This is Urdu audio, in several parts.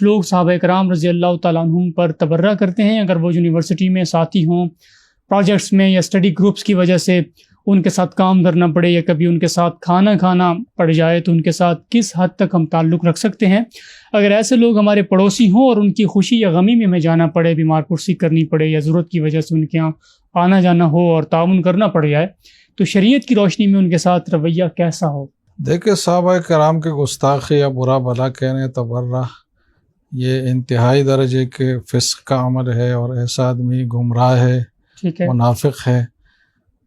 لوگ صحابہ کرام رضی اللہ تعالیٰ عنہم پر تبرہ کرتے ہیں، اگر وہ یونیورسٹی میں ساتھی ہوں، پروجیکٹس میں یا اسٹڈی گروپس کی وجہ سے ان کے ساتھ کام کرنا پڑے یا کبھی ان کے ساتھ کھانا کھانا پڑ جائے تو ان کے ساتھ کس حد تک ہم تعلق رکھ سکتے ہیں؟ اگر ایسے لوگ ہمارے پڑوسی ہوں اور ان کی خوشی یا غمی میں ہمیں جانا پڑے، بیمار پرسی کرنی پڑے یا ضرورت کی وجہ سے ان کے یہاں آنا جانا ہو اور تعاون کرنا پڑ جائے، تو شریعت کی روشنی میں ان کے ساتھ رویہ کیسا ہو؟ دیکھیں، صحابہ کرام کے گستاخی یا برا بھلا کہنے، تبرہ، یہ انتہائی درجے کے فسق کا عمل ہے، اور ایسا آدمی گمراہ ہے، منافق ہے،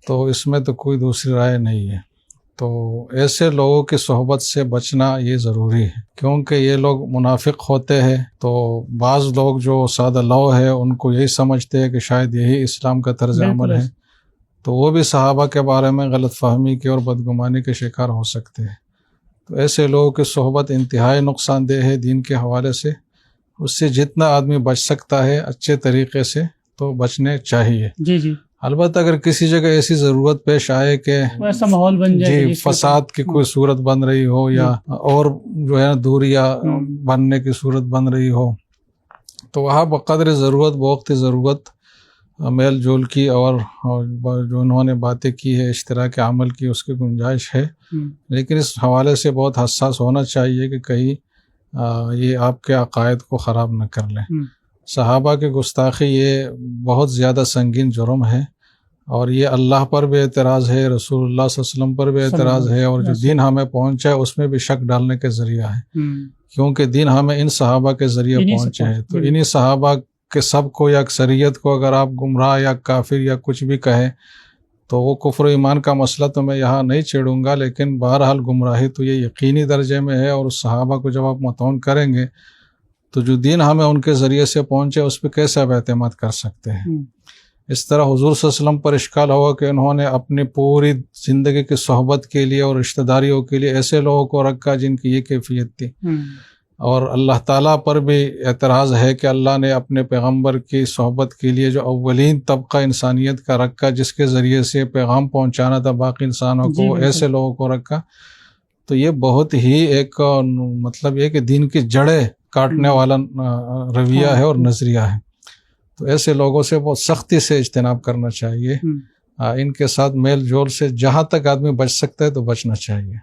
تو اس میں تو کوئی دوسری رائے نہیں ہے۔ تو ایسے لوگوں کی صحبت سے بچنا یہ ضروری ہے، کیونکہ یہ لوگ منافق ہوتے ہیں۔ تو بعض لوگ جو سادہ لو ہے ان کو یہی سمجھتے ہیں کہ شاید یہی اسلام کا طرز عمل ہے، تو وہ بھی صحابہ کے بارے میں غلط فہمی کے اور بدگمانی کے شکار ہو سکتے ہیں۔ تو ایسے لوگوں کی صحبت انتہائی نقصان دہ ہے دین کے حوالے سے۔ اس سے جتنا آدمی بچ سکتا ہے اچھے طریقے سے تو بچنے چاہیے۔ جی البتہ اگر کسی جگہ ایسی ضرورت پیش آئے کہ ایسا ماحول بن جائے، فساد کی کوئی صورت بن رہی ہو یا اور جو ہے دوریاں بننے کی صورت بن رہی ہو، تو وہاں بقدر ضرورت، بوقت ضرورت میل جول کی اور جو انہوں نے باتیں کی ہے، اشتراک عمل کی، اس کی گنجائش ہے۔ لیکن اس حوالے سے بہت حساس ہونا چاہیے کہ کہیں یہ آپ کے عقائد کو خراب نہ کر لیں۔ صحابہ کی گستاخی یہ بہت زیادہ سنگین جرم ہے، اور یہ اللہ پر بھی اعتراض ہے، رسول اللہ صلی اللہ علیہ وسلم پر بھی اعتراض ہے، اور جو دین ہمیں پہنچا ہے اس میں بھی شک ڈالنے کے ذریعہ ہے، کیونکہ دین ہمیں ان صحابہ کے ذریعے پہنچے ہے۔ تو انہی صحابہ کے سب کو یا اکثریت کو اگر آپ گمراہ یا کافر یا کچھ بھی کہیں تو وہ کفر و ایمان کا مسئلہ تو میں یہاں نہیں چھیڑوں گا، لیکن بہرحال گمراہی تو یہ یقینی درجے میں ہے، اور اس صحابہ کو جب آپ متون کریں گے تو جو دین ہمیں ان کے ذریعے سے پہنچے اس پہ کیسے آپ اعتماد کر سکتے ہیں؟ اس طرح حضور صلی اللہ علیہ وسلم پر اشکال ہوا کہ انہوں نے اپنی پوری زندگی کی صحبت کے لیے اور رشتہ داریوں کے لیے ایسے لوگوں کو رکھا جن کی یہ کیفیت تھی، اور اللہ تعالیٰ پر بھی اعتراض ہے کہ اللہ نے اپنے پیغمبر کی صحبت کے لیے جو اولین طبقہ انسانیت کا رکھا، جس کے ذریعے سے پیغام پہنچانا تھا باقی انسانوں کو، ایسے لوگوں کو رکھا۔ تو یہ بہت ہی ایک مطلب یہ کہ دین کی جڑیں کاٹنے والا رویہ ہے اور نظریہ ہے۔ تو ایسے لوگوں سے بہت سختی سے اجتناب کرنا چاہیے، ان کے ساتھ میل جول سے جہاں تک آدمی بچ سکتا ہے تو بچنا چاہیے۔